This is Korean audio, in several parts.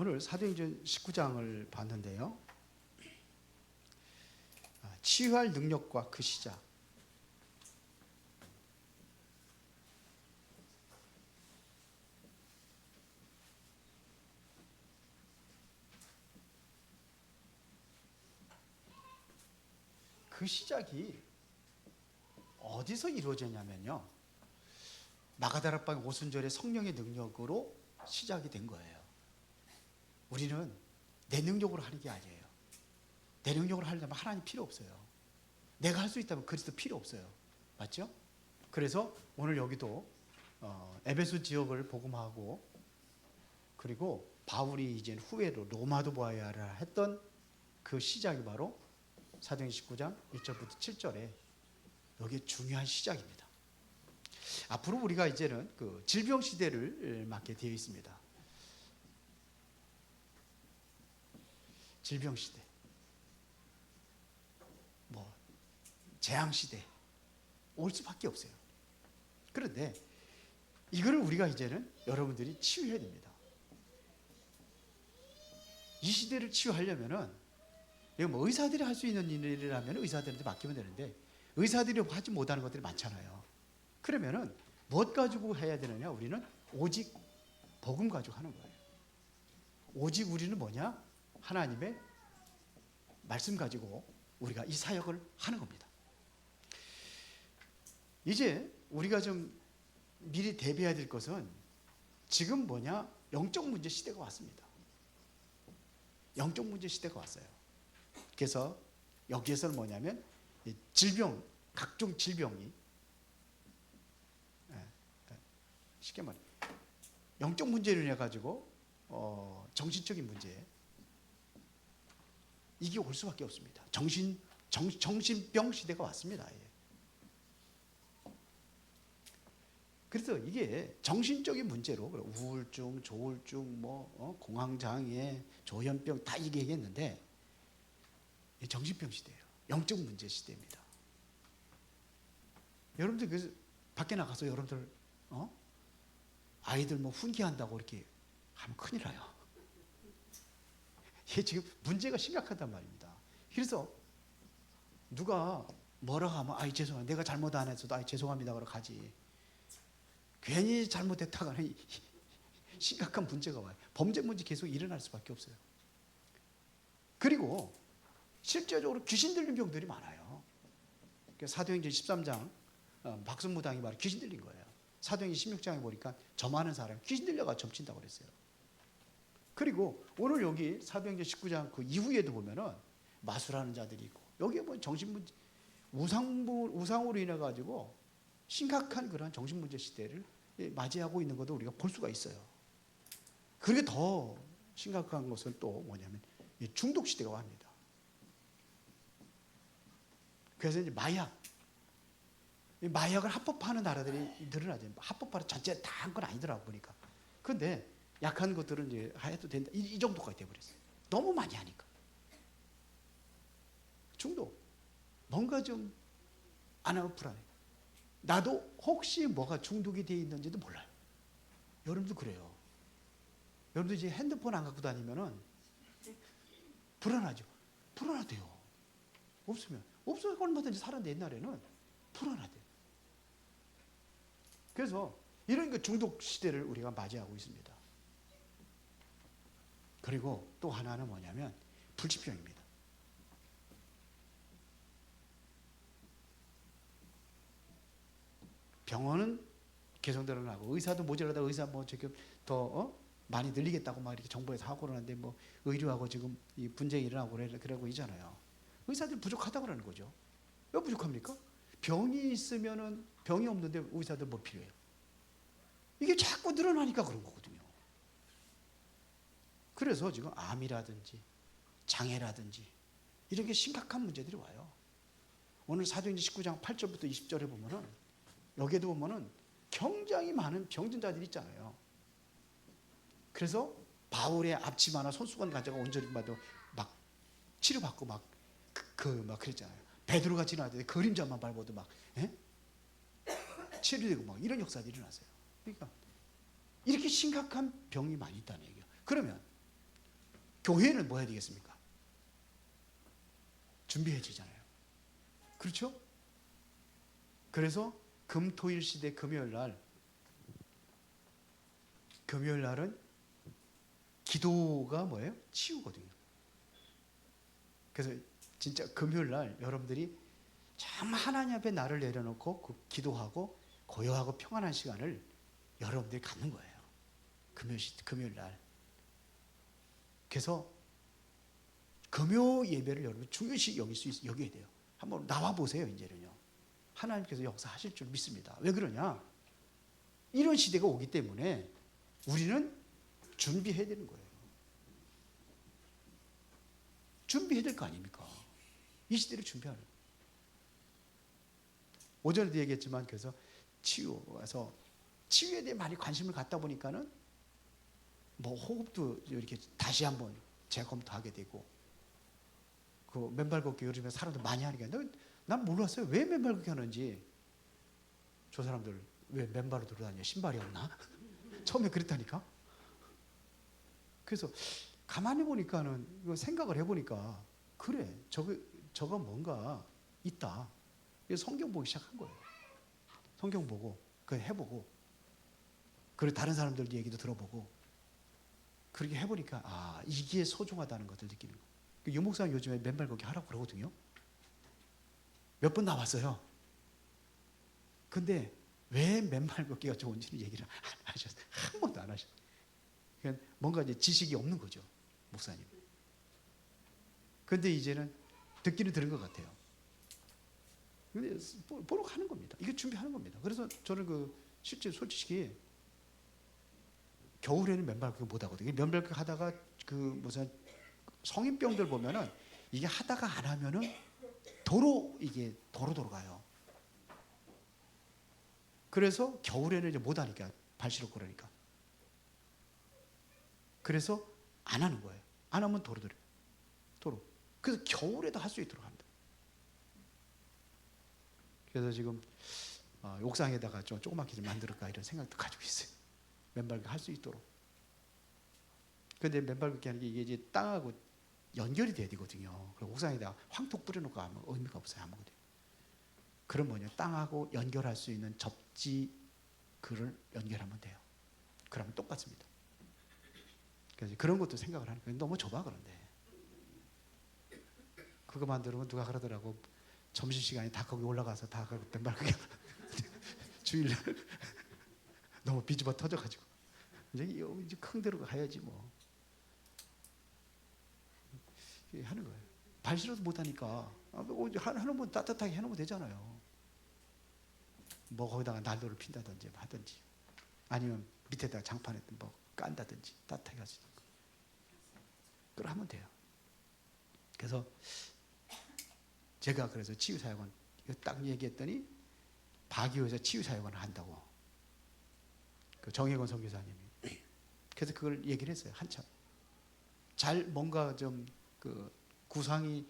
오늘 사도행전 19장을 봤는데요. 치유할 능력과 그 시작. 그 시작이 어디서 이루어졌냐면요. 마가다락방 오순절의 성령의 능력으로 시작이 된 거예요. 우리는 내 능력으로 하는 게 아니에요. 내 능력으로 하려면 하나님 필요 없어요. 내가 할 수 있다면 그리스도 필요 없어요. 맞죠? 그래서 오늘 여기도 에베소 지역을 복음하고, 그리고 바울이 이제 후회로 로마도 보아야 하라 했던 그 시작이 바로 사도행전 19장 1절부터 7절에 여기에 중요한 시작입니다. 앞으로 우리가 이제는 그 질병 시대를 맞게 되어 있습니다. 질병 시대, 재앙 시대 올 수밖에 없어요. 그런데 이거를 우리가 이제는 여러분들이 치유해야 됩니다. 이 시대를 치유하려면은 의사들이 할 수 있는 일이라면 의사들한테 맡기면 되는데 의사들이 하지 못하는 것들이 많잖아요. 그러면은 무엇 가지고 해야 되느냐? 우리는 오직 복음 가지고 하는 거예요. 오직 우리는 뭐냐? 하나님의 말씀 가지고 우리가 이 사역을 하는 겁니다. 이제 우리가 좀 미리 대비해야 될 것은 지금 뭐냐? 영적 문제 시대가 왔습니다. 영적 문제 시대가 왔어요. 그래서 여기에서는 뭐냐면 질병, 각종 질병이 쉽게 말해 영적 문제를 인해 가지고 정신적인 문제, 이게 올 수밖에 없습니다. 정신병 시대가 왔습니다. 그래서 이게 정신적인 문제로 우울증, 조울증, 공황장애, 조현병 다 얘기했는데 정신병 시대예요. 영적 문제 시대입니다. 여러분들 그 밖에 나가서 여러분들 아이들 훈계한다고 이렇게 하면 큰일 나요. 이게 지금 문제가 심각하단 말입니다. 그래서 누가 뭐라 하면 죄송합니다. 내가 잘못 안 했어도 죄송합니다 그러고 가지. 괜히 잘못했다가는 심각한 문제가 와요. 범죄 문제 계속 일어날 수밖에 없어요. 그리고 실제적으로 귀신 들린 병들이 많아요. 사도행전 13장 박순무당이 말해 귀신 들린 거예요. 사도행전 16장에 보니까 점하는 사람이 귀신 들려가 점친다고 그랬어요. 그리고 오늘 여기 사도행전 19장 그 이후에도 보면은 마술하는 자들이 있고, 여기에 정신문제, 우상으로 인해 가지고 심각한 그런 정신문제 시대를 맞이하고 있는 것도 우리가 볼 수가 있어요. 그게 더 심각한 것은 또 뭐냐면 중독 시대가 옵니다. 그래서 이제 마약을 합법화하는 나라들이 늘어나죠. 합법화를 전체 다 한 건 아니더라고 보니까. 그런데 약한 것들은 이제 해도 된다. 이 정도까지 돼버렸어요. 너무 많이 하니까. 중독. 뭔가 좀 안 하면 불안해. 나도 혹시 뭐가 중독이 되어 있는지도 몰라요. 여러분도 그래요. 여러분도 이제 핸드폰 안 갖고 다니면은 불안하죠. 불안하대요. 없으면. 없어서 얼마든지 살았는데 옛날에는 불안하대요. 그래서 이런 그 중독 시대를 우리가 맞이하고 있습니다. 그리고 또 하나는 뭐냐면 불치병입니다. 병원은 개성대로 나고 의사도 모자라다 의사 지금 더 많이 늘리겠다고 막 이렇게 정부에서 하고 그러는데 의료하고 지금 이 분쟁이 일어나고 그러고 있잖아요. 의사들 부족하다고 그러는 거죠. 왜 부족합니까? 병이 있으면은 병이 없는데 의사들 뭐 필요해요? 이게 자꾸 늘어나니까 그런 거거든요. 그래서 지금 암이라든지 장애라든지 이런 게 심각한 문제들이 와요. 오늘 사도행전 19장 8절부터 20절에 보면은 여기에도 보면은 굉장히 많은 병든자들이 있잖아요. 그래서 바울의 앞치마나 손수건 가져가 온전히 받아 막 치료받고 막 그랬잖아요. 베드로가 지나갈 때 그림자만 밟아도 막 치료되고 막 이런 역사들이 일어났어요. 그러니까 이렇게 심각한 병이 많이 있다는 얘기예요. 그러면 교회는 뭐 해야 되겠습니까? 준비해지잖아요. 그렇죠? 그래서 금토일 시대 금요일 날은 기도가 뭐예요? 치유거든요. 그래서 진짜 금요일 날 여러분들이 참 하나님 앞에 나를 내려놓고 그 기도하고 고요하고 평안한 시간을 여러분들이 갖는 거예요. 금요일 날. 그래서 금요 예배를 여러분 중요시 여겨야 돼요. 한번 나와 보세요. 이제는요. 하나님께서 역사하실 줄 믿습니다. 왜 그러냐? 이런 시대가 오기 때문에 우리는 준비해야 되는 거예요. 준비해야 될 거 아닙니까? 이 시대를 준비하는. 오전에도 얘기했지만 그래서 치유와서 치유에 대해 많이 관심을 갖다 보니까는 뭐 호흡도 이렇게 다시 한번 재검토하게 되고 그 맨발 걷기 요즘에 사람들 많이 하는 게 난 몰랐어요. 왜 맨발 걷기 하는지. 저 사람들 왜 맨발로 돌아다녀? 신발이 없나? 처음에 그랬다니까. 그래서 가만히 보니까는 생각을 해보니까 그래 저거 뭔가 있다. 그래서 성경 보기 시작한 거예요. 성경 보고 그거 해보고 그리고 다른 사람들 얘기도 들어보고 그렇게 해보니까 아 이게 소중하다는 것을 느끼는 거예요. 유목사님 요즘에 맨발 걷기 하라고 그러거든요. 몇 번 나왔어요. 근데 왜 맨발 걷기가 좋은지는 얘기를 안 하셨어요. 한 번도 안 하셨어요. 그러니까 뭔가 이제 지식이 없는 거죠, 목사님. 근데 이제는 듣기는 들은 것 같아요. 근데 보러 가는 겁니다. 이게 준비하는 겁니다. 그래서 저는 실제 솔직히 겨울에는 맨발 걷기 못 하거든요. 맨발 걷기 하다가 무슨 성인병들 보면은 이게 하다가 안 하면은 이게 도로 가요. 그래서 겨울에는 이제 못 하니까 발 시렵고 그러니까. 그래서 안 하는 거예요. 안 하면 도로. 그래서 겨울에도 할 수 있도록 합니다. 그래서 지금 옥상에다가 좀 조그맣게 좀 만들까 이런 생각도 가지고 있어요. 맨발 걷기 할 수 있도록. 근데 맨발 걷기 하는 게 이게 이제 땅하고 연결이 돼야 되거든요. 그리고 옥상에다가 황토 뿌려놓고 하면 의미가 없어요. 아무것도. 그럼 뭐냐? 땅하고 연결할 수 있는 접지 글을 연결하면 돼요. 그러면 똑같습니다. 그래서 그런 것도 생각을 하니까 너무 좁아 그런데. 그거 만들면 누가 그러더라고. 점심시간에 다 거기 올라가서 다 맨발 걷기 주일날 너무 비집어 터져가지고 이제 큰 데로 가야지 뭐. 하는 거예요. 발 시려도 못하니까 하는 분 따뜻하게 해놓으면 되잖아요. 뭐 거기다가 난로를 핀다든지 하든지 아니면 밑에다가 장판에 뭐 깐다든지 따뜻하게 할 수 있는 거. 그걸 하면 돼요. 그래서 제가 그래서 치유사역원 딱 얘기했더니 바기오에서 치유사역원을 한다고 그 정혜권 선교사님이. 그래서 그걸 얘기를 했어요. 한참 잘 뭔가 좀 구상이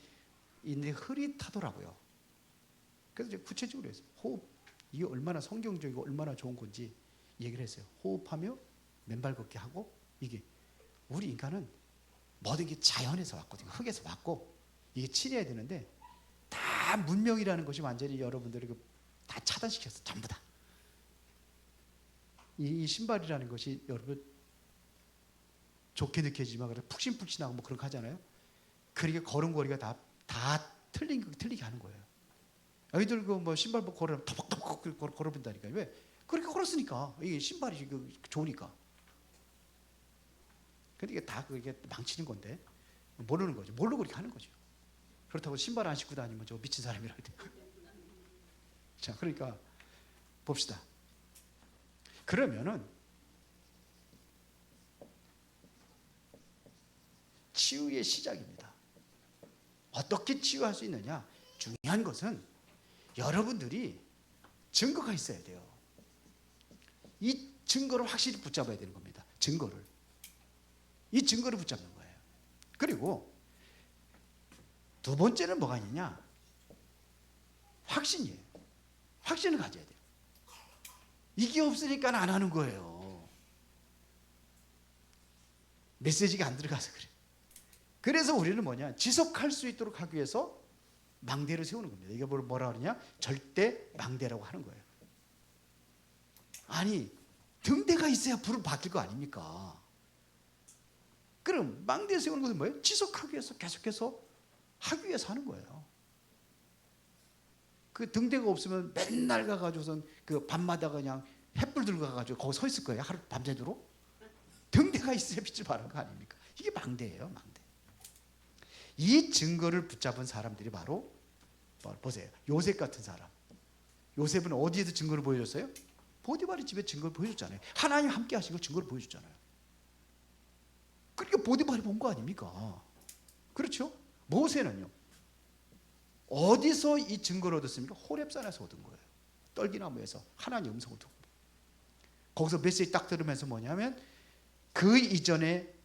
있는데 흐릿하더라고요. 그래서 이제 구체적으로 했어요. 호흡, 이게 얼마나 성경적이고 얼마나 좋은 건지 얘기를 했어요. 호흡하며 맨발 걷기 하고 이게 우리 인간은 모든 게 자연에서 왔거든요. 흙에서 왔고 이게 친해야 되는데 다 문명이라는 것이 완전히 여러분들이 다 차단시켰어. 전부 다. 이 신발이라는 것이 여러분 좋게 느껴지지만 푹신푹신하고 뭐 그런 거 하잖아요. 그러니까 걸음걸이가 다 틀리게 하는 거예요. 아이들 뭐 신발 벗고 걸으면 터벅터벅 걸어본다니까요. 왜? 그렇게 걸었으니까. 이게 신발이 좋으니까. 근데 이게 다 그게 망치는 건데 모르는 거죠. 모르고 그렇게 하는 거죠. 그렇다고 신발 안 신고 다니면 저 미친 사람이라 그래. 자, 그러니까 봅시다. 그러면은 치유의 시작입니다. 어떻게 치유할 수 있느냐? 중요한 것은 여러분들이 증거가 있어야 돼요. 이 증거를 확실히 붙잡아야 되는 겁니다. 증거를. 이 증거를 붙잡는 거예요. 그리고 두 번째는 뭐가 있느냐? 확신이에요. 확신을 가져야 돼요. 이게 없으니까 안 하는 거예요. 메시지가 안 들어가서 그래. 그래서 우리는 뭐냐, 지속할 수 있도록 하기 위해서 망대를 세우는 겁니다. 이게 뭐라 그러냐, 절대 망대라고 하는 거예요. 아니, 등대가 있어야 불은 바뀔 거 아닙니까? 그럼 망대 세우는 것은 뭐예요? 지속하기 위해서 계속해서 하기 위해서 하는 거예요. 그 등대가 없으면 맨날 가가지고선 그 밤마다 그냥 햇불 들고 가가지고 거기 서 있을 거예요. 하루 밤새도록. 등대가 있어야 빛을 발하는 거 아닙니까? 이게 망대예요, 망대. 이 증거를 붙잡은 사람들이 바로 보세요, 요셉 같은 사람. 요셉은 어디에서 증거를 보여줬어요? 보디발의 집에 증거를 보여줬잖아요. 하나님 함께 하신 걸 증거를 보여줬잖아요. 그러니까 보디발이 본 거 아닙니까? 그렇죠? 모세는요, 어디서 이 증거를 얻었습니까? 호렙산에서 얻은 거예요. 떨기나무에서 하나님 음성을 듣고, 거기서 메시지 딱 들으면서 뭐냐면 그 이전에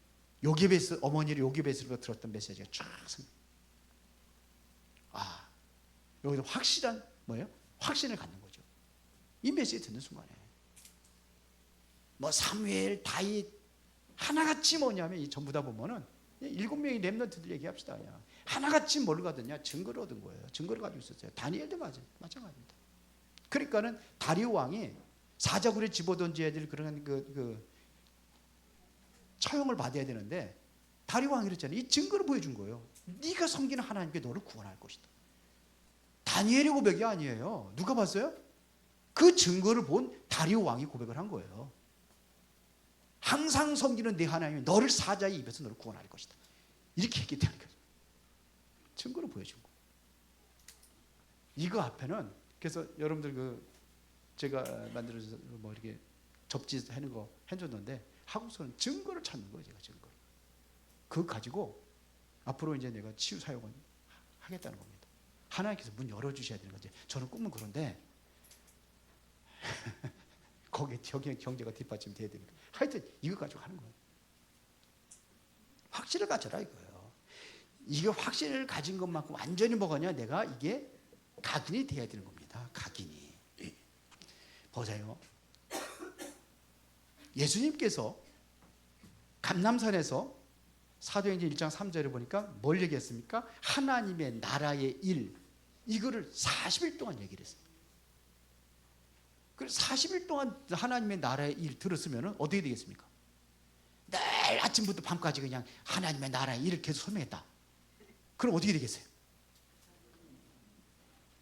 요게베스, 어머니를 요게베스로 들었던 메시지가 쫙 씁니다. 아, 여기서 확실한 뭐예요? 확신을 갖는 거죠. 이 메시지 듣는 순간에 뭐 사무엘, 다윗 하나같이 뭐냐면 이 전부 다 보면은 7명의 렘넌트들 얘기합시다. 그냥 하나같이 뭘 가졌냐? 증거를 얻은 거예요. 증거를 가지고 있었어요. 다니엘도 마찬가지입니다. 그러니까는 다리오 왕이 사자굴에 집어던져야 될 그런 그 처형을 받아야 되는데 다리오 왕이 그랬잖아요. 이 증거를 보여준 거예요. 네가 섬기는 하나님께 너를 구원할 것이다. 다니엘의 고백이 아니에요. 누가 봤어요? 그 증거를 본 다리오 왕이 고백을 한 거예요. 항상 섬기는 내 하나님이 너를 사자의 입에서 너를 구원할 것이다. 이렇게 했기 때문에 증거를 보여준 거. 이거 앞에는 그래서 여러분들 제가 만들어서 뭐 이렇게 접지 하는 거 해줬는데 하고서는 증거를 찾는 거예요. 제가 증거. 그거 가지고 앞으로 이제 내가 치유 사역은 하겠다는 겁니다. 하나님께서 문 열어주셔야 되는 거지. 저는 꿈은 그런데 거기에 경제가 뒷받침이 돼야 됩니다. 하여튼 이거 가지고 하는 거예요. 확신을 가져라 이거예요. 이게 확신을 가진 것만큼 완전히 뭐가냐, 내가 이게 각인이 돼야 되는 겁니다. 각인이. 보세요. 예수님께서 감람산에서 사도행전 1장 3절에 보니까 뭘 얘기했습니까? 하나님의 나라의 일, 이거를 40일 동안 얘기를 했어요. 그래서 40일 동안 하나님의 나라의 일 들었으면 어떻게 되겠습니까? 내일 아침부터 밤까지 그냥 하나님의 나라의 일을 계속 설명했다. 그럼 어떻게 되겠어요?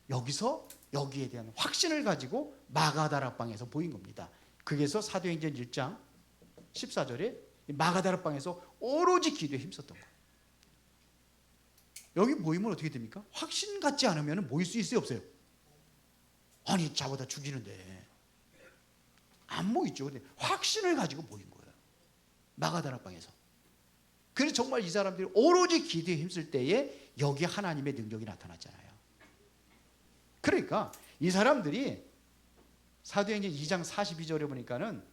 여기서 여기에 대한 확신을 가지고 마가다락방에서 보인 겁니다. 그래서 사도행전 1장 14절에 마가다락방에서 오로지 기도에 힘썼던 거예요. 여기 모이면 어떻게 됩니까? 확신 갖지 않으면 모일 수 있어요, 없어요? 아니, 자보다 죽이는데 안 모이죠. 근데 확신을 가지고 모인 거예요, 마가다락방에서. 그래서 정말 이 사람들이 오로지 기도에 힘쓸 때에 여기 하나님의 능력이 나타났잖아요. 그러니까 이 사람들이 사도행전 2장 42절에 보니까는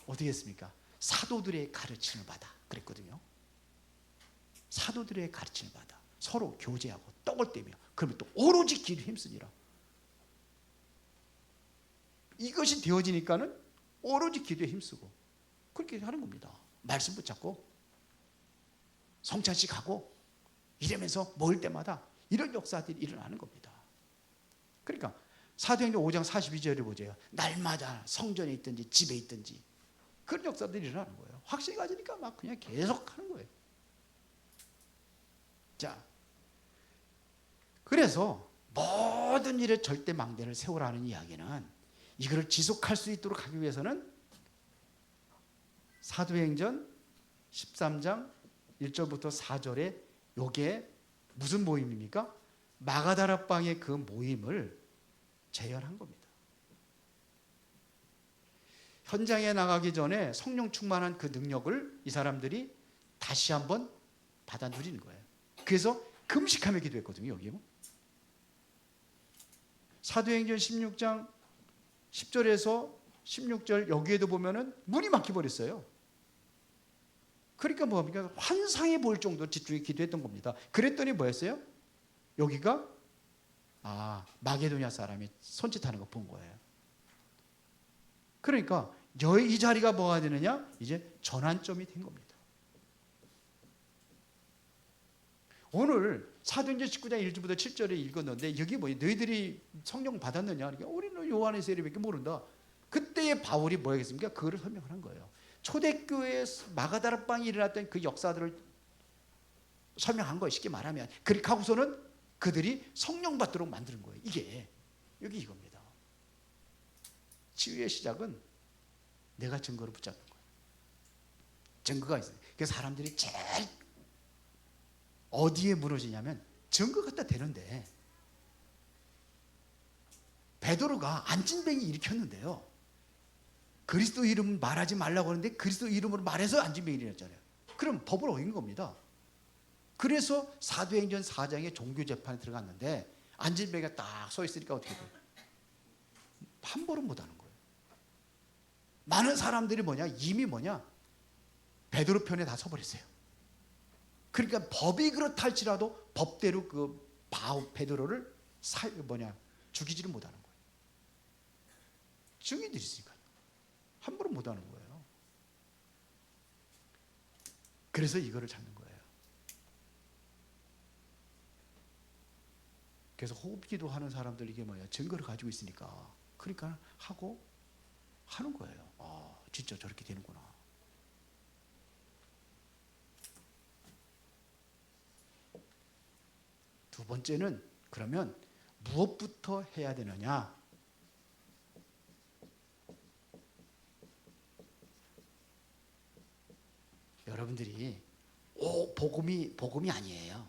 어떻게 했습니까? 사도들의 가르침을 받아 그랬거든요. 사도들의 가르침을 받아 서로 교제하고 떡을 떼며 그러면 또 오로지 기도에 힘쓰니라. 이것이 되어지니까는 오로지 기도에 힘쓰고 그렇게 하는 겁니다. 말씀 붙잡고 성찬식 하고 이러면서 모일 때마다 이런 역사들이 일어나는 겁니다. 그러니까 사도행전 5장 42절에 보세요. 날마다 성전에 있든지 집에 있든지 그런 역사들이 일어나는 거예요. 확신이 가지니까 막 그냥 계속 하는 거예요. 자, 그래서 모든 일에 절대 망대를 세우라는 이야기는 이거를 지속할 수 있도록 하기 위해서는 사도행전 13장 1절부터 4절에 요게 무슨 모임입니까? 마가다락방의 그 모임을 재현한 겁니다. 현장에 나가기 전에 성령 충만한 그 능력을 이 사람들이 다시 한번 받아 누리는 거예요. 그래서 금식하며 기도했거든요. 여기 사도행전 16장 10절에서 16절 여기에도 보면은 문이 막혀버렸어요. 그러니까 뭡니까? 환상이 보일 정도로 집중해 기도했던 겁니다. 그랬더니 뭐였어요? 여기가 마게도냐 사람이 손짓하는 거 본 거예요. 그러니까 이 자리가 뭐가 되느냐? 이제 전환점이 된 겁니다. 오늘 사도행전 19장 1절부터 7절에 읽었는데 여기 뭐예요? 너희들이 성령 받았느냐? 그러니까 우리는 요한의 세례밖에 모른다. 그때의 바울이 뭐겠습니까? 그거를 설명한 거예요. 초대교회 마가다락방이 일어났던 그 역사들을 설명한 거예요. 쉽게 말하면. 그렇게 하고서는 그들이 성령 받도록 만드는 거예요. 이게 여기 이겁니다. 치유의 시작은 내가 증거를 붙잡는 거예요. 증거가 있어요. 그래서 사람들이 제일 어디에 무너지냐면 증거 갖다 대는데, 베드로가 안진뱅이 일으켰는데요, 그리스도 이름 말하지 말라고 하는데 그리스도 이름으로 말해서 안진뱅이 일어났잖아요. 그럼 법을 어긴 겁니다. 그래서 사도행전 4장에 종교재판에 들어갔는데 안진뱅이가 딱 서 있으니까 어떻게 돼요? 함부로 못하는 거예요. 많은 사람들이 이미 베드로 편에 다 서버렸어요. 그러니까 법이 그렇다 할지라도 법대로 그 베드로를 죽이지를 못하는 거예요. 증인들이 있으니까요. 함부로 못하는 거예요. 그래서 이거를 찾는 거예요. 그래서 호흡기도 하는 사람들, 이게 증거를 가지고 있으니까, 그러니까 하고 하는 거예요. 아, 진짜 저렇게 되는구나. 두 번째는 그러면 무엇부터 해야 되느냐? 여러분들이 복음이 아니에요.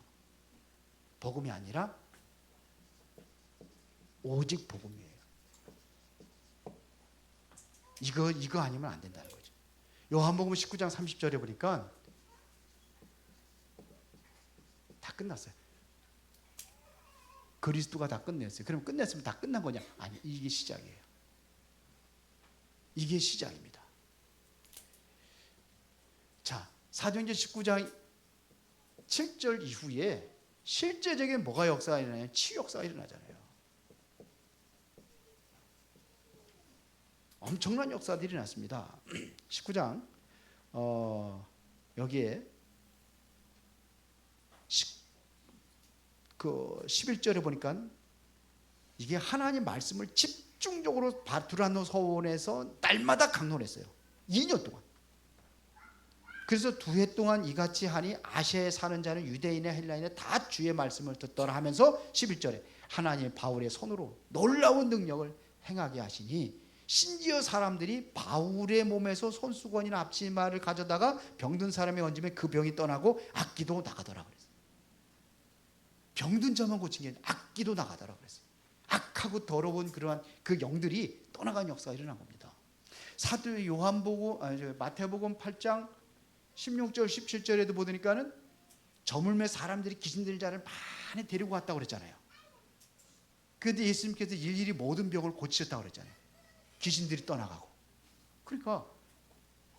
복음이 아니라 오직 복음이에요. 이거 아니면 안 된다는 거죠. 요한복음 19장 30절에 보니까 다 끝났어요. 그리스도가 다 끝냈어요. 그럼 끝냈으면 다 끝난 거냐? 아니, 이게 시작이에요. 이게 시작입니다. 자, 사도행전 19장 7절 이후에 실제적인 뭐가 역사가 일어나냐? 치유 역사가 일어나잖아요. 엄청난 역사들이 일어났습니다. 19장 여기에 11절에 보니까 이게 하나님 말씀을 집중적으로 두란노 서원에서 날마다 강론했어요. 2년 동안. 그래서 2해 동안 이같이 하니 아시아에 사는 자는 유대인이나 헬라인이나 다 주의 말씀을 듣더라 하면서 11절에 하나님 바울의 손으로 놀라운 능력을 행하게 하시니 심지어 사람들이 바울의 몸에서 손수건이나 앞치마를 가져다가 병든 사람이 얹으면 그 병이 떠나고 악기도 나가더라 그랬어요. 병든 자만 고친 게 아니라 악기도 나가더라 그랬어요. 악하고 더러운 그러한 그 영들이 떠나간 역사가 일어난 겁니다. 사도 마태복음 8장 16절 17절에도 보니까는 저물매 사람들이 귀신 들린 자를 많이 데리고 왔다고 그랬잖아요. 그런데 예수님께서 일일이 모든 병을 고치셨다고 그랬잖아요. 귀신들이 떠나가고. 그러니까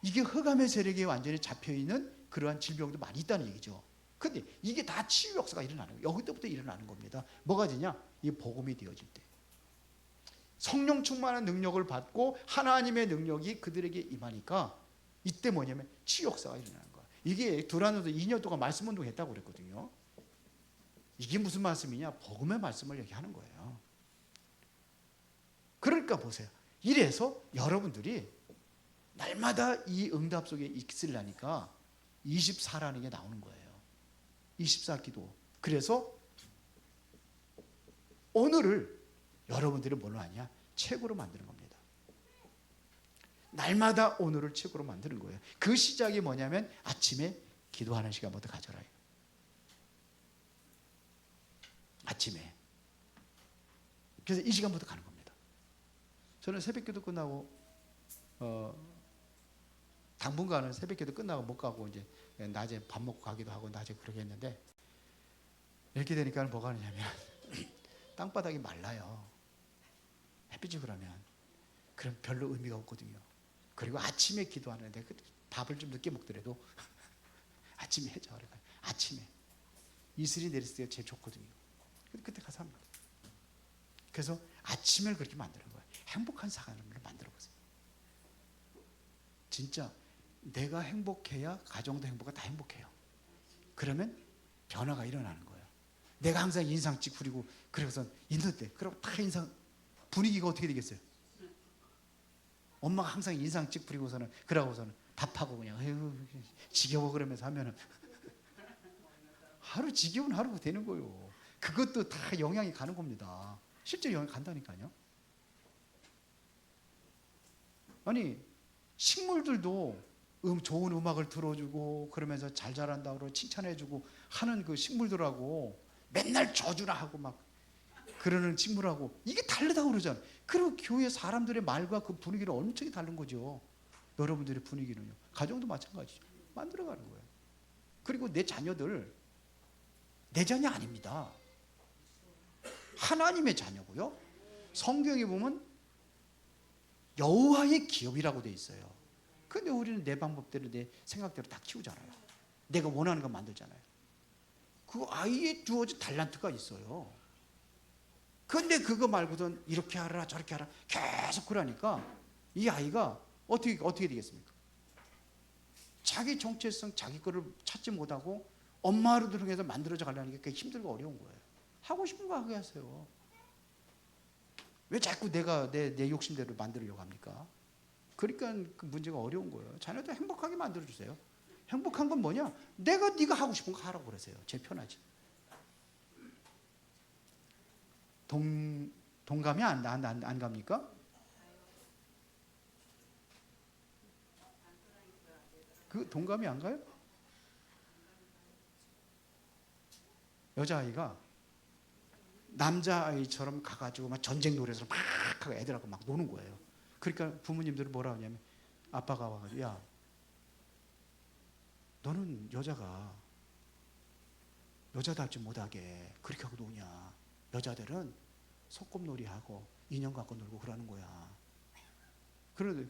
이게 흑암의 세력에 완전히 잡혀있는 그러한 질병도 많이 있다는 얘기죠. 근데 이게 다 치유 역사가 일어나는 거예요. 여기부터 일어나는 겁니다. 뭐가 되냐? 이 복음이 되어질 때. 성령 충만한 능력을 받고 하나님의 능력이 그들에게 임하니까 이때 뭐냐면 치유 역사가 일어나는 거예요. 이게 두란노도 2년 동안 말씀 운동했다고 그랬거든요. 이게 무슨 말씀이냐? 복음의 말씀을 얘기하는 거예요. 그러니까 보세요. 이래서 여러분들이 날마다 이 응답 속에 있으려니까 24라는 게 나오는 거예요. 24기도. 그래서 오늘을 여러분들이 뭘로 하냐? 책으로 만드는 겁니다. 날마다 오늘을 책으로 만드는 거예요. 그 시작이 뭐냐면 아침에 기도하는 시간부터 가져라. 아침에. 그래서 이 시간부터 가는 겁니다. 저는 새벽기도 끝나고 당분간은 새벽기도 끝나고 못 가고 이제 낮에 밥 먹고 가기도 하고 낮에 그러게 했는데 이렇게 되니까 뭐가 하냐면 땅바닥이 말라요. 햇빛이 그럼 별로 의미가 없거든요. 그리고 아침에 기도하는데 밥을 좀 늦게 먹더라도 아침에 해줘. 아침에 이슬이 내렸을 때가 제일 좋거든요. 그때 가서 합니다. 그래서 아침을 그렇게 만드는 거예요. 행복한 삶을 만들어 보세요. 진짜 내가 행복해야 가정도 행복하고 다 행복해요. 그러면 변화가 일어나는 거예요. 내가 항상 인상 찌푸리고 그래서 있는데 그러고 다 인상 분위기가 어떻게 되겠어요? 엄마가 항상 인상 찌푸리고서는 그러고서는 답하고 그냥 에휴 지겨워 그러면서 하면은 하루 지겨운 하루가 되는 거예요. 그것도 다 영향이 가는 겁니다. 실제로 영향이 간다니까요. 아니 식물들도 좋은 음악을 들어주고 그러면서 잘 자란다고 그러고 칭찬해주고 하는 그 식물들하고 맨날 저주나 하고 막 그러는 식물하고 이게 다르다고 그러잖아요. 그리고 교회 사람들의 말과 그 분위기는 엄청 다른 거죠. 여러분들의 분위기는요. 가정도 마찬가지죠. 만들어가는 거예요. 그리고 내 자녀들 내 자녀 아닙니다. 하나님의 자녀고요. 성경에 보면 여호와의 기업이라고 돼 있어요. 근데 우리는 내 방법대로 내 생각대로 다 키우잖아요. 내가 원하는 거 만들잖아요. 그 아이에 주어진 달란트가 있어요. 근데 그거 말고선 이렇게 하라 저렇게 하라 계속 그러니까 이 아이가 어떻게 되겠습니까? 자기 정체성 자기 거를 찾지 못하고 엄마로 들어서 만들어져 가려는 게 힘들고 어려운 거예요. 하고 싶은 거 하게 하세요. 왜 자꾸 내가 내 욕심대로 만들려고 합니까? 그러니까 그 문제가 어려운 거예요. 자녀들 행복하게 만들어주세요. 행복한 건 뭐냐? 네가 하고 싶은 거 하라고 그러세요. 제일 편하지. 동감이 안 갑니까? 그 동감이 안 가요? 여자아이가 남자아이처럼 가가지고 막 전쟁 놀이에서 막 하고 애들하고 막 노는 거예요. 그러니까 부모님들은 뭐라 하냐면 아빠가 와가지고 야 너는 여자답지 못하게 그렇게 하고 노냐. 여자들은 소꿉놀이하고 인형 갖고 놀고 그러는 거야. 그래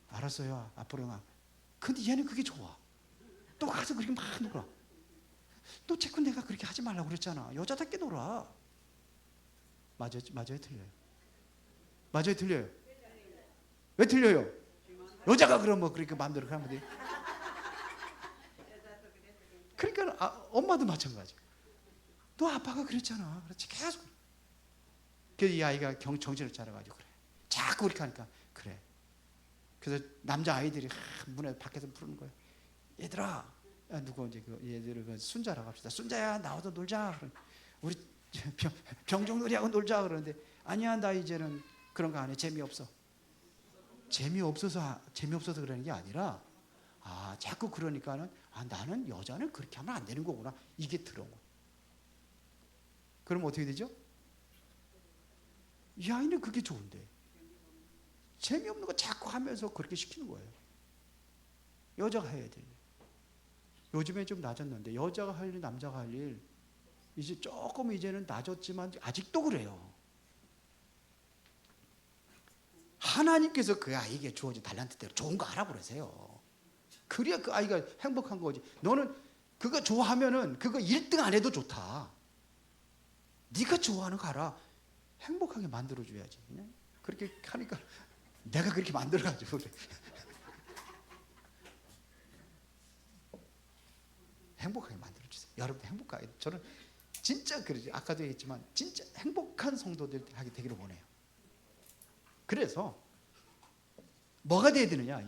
알았어요. 앞으로 나. 근데 얘는 그게 좋아. 또 가서 그렇게 막 놀아. 너 자꾸 내가 그렇게 하지 말라고 그랬잖아. 여자답게 놀아. 맞아요, 틀려요? 맞아요, 틀려요? 왜 틀려요? 여자가 그러면 그렇게 마음대로 하면 돼. 그러니까 엄마도 마찬가지. 너 아빠가 그랬잖아. 그렇지 계속. 그래서 이 아이가 정신을 차려가지고 그래. 자꾸 그렇게 하니까 그래. 그래서 남자 아이들이 문에 밖에서 부르는 거예요. 얘들아, 누구 이제 그 얘들을 순자라고 합시다. 순자야 나와서 놀자. 우리 병종놀이하고 놀자 그러는데 아니야 나 이제는 그런 거 안 해. 재미없어. 재미없어서 그러는 게 아니라 자꾸 그러니까는 나는 여자는 그렇게 하면 안 되는 거구나. 이게 들어온 거. 그럼 어떻게 되죠? 이 아이는 그게 좋은데 재미없는 거 자꾸 하면서 그렇게 시키는 거예요. 여자가 해야 돼. 요즘에 좀 낮았는데 여자가 할 일, 남자가 할 일 이제 조금 이제는 낮았지만 아직도 그래요. 하나님께서 그 아이에게 주어진 달란트대로 좋은 거 하라고 그러세요. 그래야 그 아이가 행복한 거지. 너는 그거 좋아하면은 그거 1등 안 해도 좋다. 네가 좋아하는 거 하라. 행복하게 만들어줘야지. 그렇게 하니까 내가 그렇게 만들어가지고 그래. 행복하게 만들어주세요. 여러분 행복하게. 저는 진짜 그러지. 아까도 얘기했지만 진짜 행복한 성도들 하게 되기를 원해요. 그래서 뭐가 돼야 되느냐?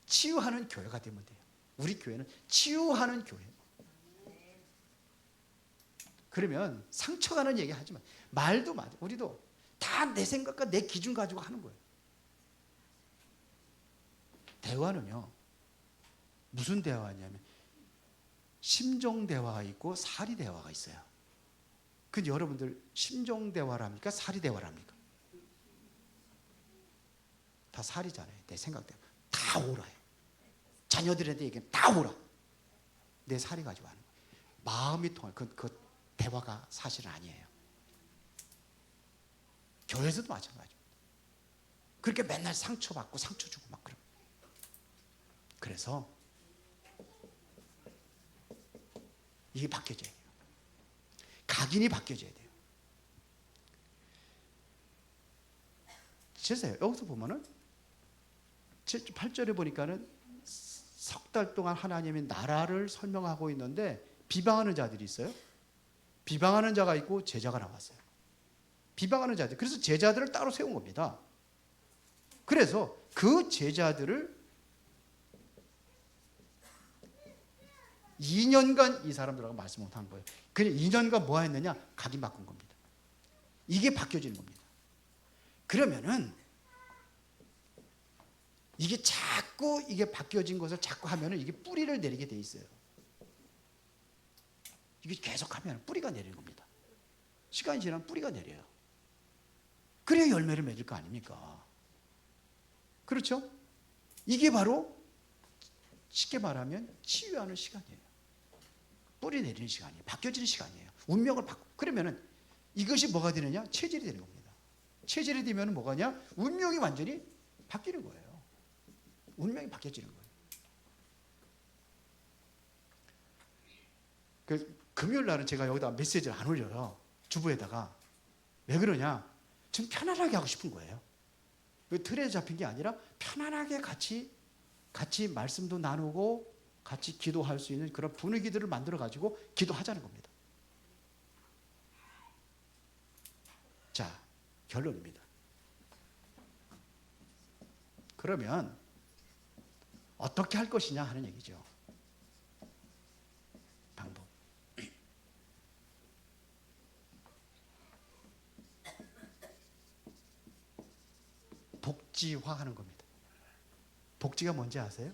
치유하는 교회가 되면 돼요. 우리 교회는 치유하는 교회. 그러면 상처가는 얘기 하지만 말도 맞아. 우리도 다 내 생각과 내 기준 가지고 하는 거예요. 대화는요. 무슨 대화냐면 심정 대화가 있고 사리 대화가 있어요. 근데 여러분들 심정 대화랍니까? 사리 대화랍니까? 다 사리잖아요. 내 생각대로 다 오라요. 자녀들한테 얘기하면 다 오라. 내 사리 가지고 하는 거예요. 마음이 통할 그 대화가 사실은 아니에요. 교회에서도 마찬가지입니다. 그렇게 맨날 상처받고 상처 주고 막 그런. 그래서 이게 바뀌어져야 돼요. 각인이 바뀌어져야 돼요. 제세요. 여기서 보면은 8절에 보니까는 석 달 동안 하나님의 나라를 설명하고 있는데 비방하는 자들이 있어요. 비방하는 자가 있고 제자가 나왔어요. 비방하는 자들. 그래서 제자들을 따로 세운 겁니다. 그래서 그 제자들을 2년간 이 사람들하고 말씀 못 한 거예요. 그냥 2년간 뭐 했느냐? 각인 바꾼 겁니다. 이게 바뀌어지는 겁니다. 그러면은 이게 자꾸 이게 바뀌어진 것을 자꾸 하면은 이게 뿌리를 내리게 돼 있어요. 이게 계속 하면 뿌리가 내리는 겁니다. 시간이 지나면 뿌리가 내려요. 그래야 열매를 맺을 거 아닙니까? 그렇죠? 이게 바로 쉽게 말하면 치유하는 시간이에요. 뿌리 내리는 시간이에요. 바뀌어지는 시간이에요. 운명을 바꾸. 그러면은 이것이 뭐가 되느냐? 체질이 되는 겁니다. 체질이 되면 뭐가냐? 운명이 완전히 바뀌는 거예요. 운명이 바뀌어지는 거예요. 금요일 날은 제가 여기다 메시지를 안 올려요. 주부에다가. 왜 그러냐? 좀 편안하게 하고 싶은 거예요. 틀에 잡힌 게 아니라 편안하게 같이 말씀도 나누고 같이 기도할 수 있는 그런 분위기들을 만들어 가지고 기도하자는 겁니다. 자, 결론입니다. 그러면 어떻게 할 것이냐 하는 얘기죠. 방법. 복지화하는 겁니다. 복지가 뭔지 아세요?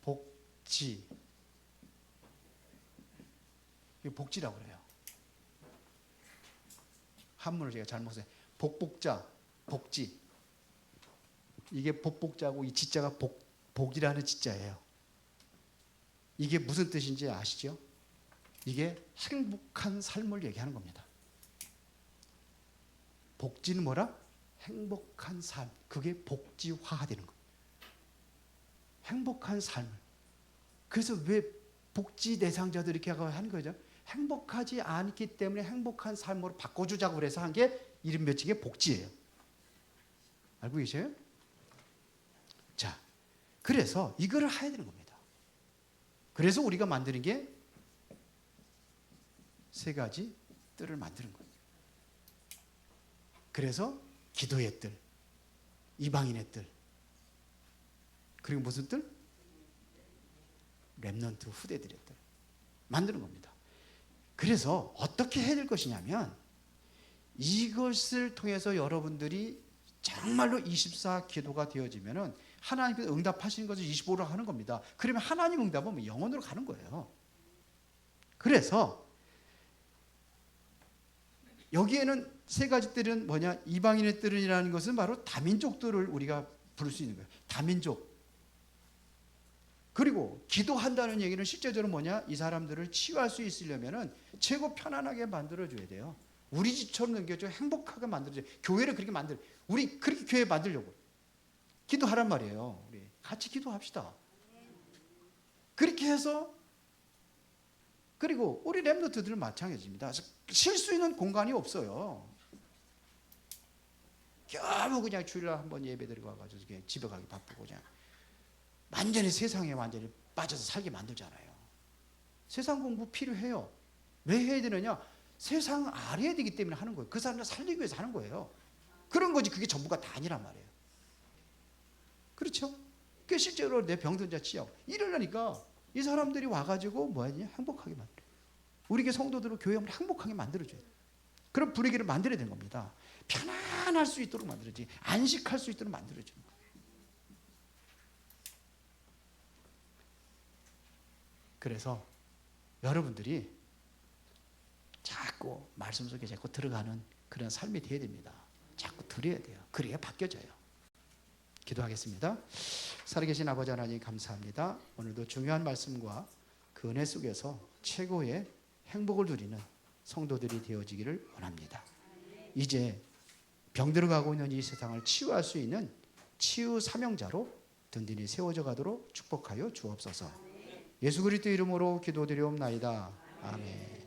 복지. 이게 복지라고 그래요. 한문을 제가 잘못 써요. 복복자, 복지. 이게 복복자고 이 지자가 복이라는 지자예요. 이게 무슨 뜻인지 아시죠? 이게 행복한 삶을 얘기하는 겁니다. 복지는 뭐라? 행복한 삶. 그게 복지화되는 거예요. 행복한 삶을. 그래서 왜 복지 대상자들 이렇게 하는 거죠? 행복하지 않기 때문에 행복한 삶으로 바꿔주자고 그래서 한 게 이름 맺힌 게 복지예요. 알고 계세요? 자, 그래서 이거를 해야 되는 겁니다. 그래서 우리가 만드는 게 세 가지 뜰을 만드는 거예요. 그래서 기도의 뜰, 이방인의 뜰, 그리고 무슨 뜰? 렘넌트 후대들의 뜰 만드는 겁니다. 그래서 어떻게 해야 될 것이냐면 이것을 통해서 여러분들이 정말로 24 기도가 되어지면은 하나님께서 응답하시는 것을 25로 하는 겁니다. 그러면 하나님 응답은 영원으로 가는 거예요. 그래서 여기에는 세 가지 뜰은 뭐냐? 이방인의 뜰이라는 것은 바로 다민족들을 우리가 부를 수 있는 거예요. 다민족. 그리고 기도한다는 얘기는 실제적으로 뭐냐? 이 사람들을 치유할 수 있으려면은 최고 편안하게 만들어줘야 돼요. 우리 집처럼 넘겨줘 행복하게 만들어줘야 돼요. 교회를 그렇게 우리 그렇게 교회 만들려고 기도하란 말이에요. 우리 같이 기도합시다. 그렇게 해서 그리고 우리 렘넌트들은 마찬가지입니다. 쉴 수 있는 공간이 없어요. 겨우 그냥 주일날 한번 예배 드리고 와가지고 그냥 집에 가기 바쁘고 그냥 완전히 세상에 완전히 빠져서 살게 만들잖아요. 세상 공부 필요해요. 왜 해야 되느냐? 세상 알아야 되기 때문에 하는 거예요. 그 사람을 살리기 위해서 하는 거예요. 그런 거지 그게 전부가 다 아니란 말이에요. 그렇죠? 그 실제로 내 병든 자 치유하고 이러려니까 이 사람들이 와가지고 뭐 하냐? 행복하게 만들어. 우리 교회 성도들을 교회를 행복하게 만들어줘야 돼요. 그런 분위기를 만들어야 되는 겁니다. 편안할 수 있도록 만들어지, 안식할 수 있도록 만들어주는 거예요. 그래서 여러분들이 자꾸 말씀 속에 자꾸 들어가는 그런 삶이 돼야 됩니다. 자꾸 들어야 돼요. 그래야 바뀌어져요. 기도하겠습니다. 살아계신 아버지 하나님 감사합니다. 오늘도 중요한 말씀과 그 은혜 속에서 최고의 행복을 누리는 성도들이 되어지기를 원합니다. 이제 병들어가고 있는 이 세상을 치유할 수 있는 치유 사명자로 든든히 세워져 가도록 축복하여 주옵소서. 예수 그리스도 이름으로 기도드리옵나이다. 아멘.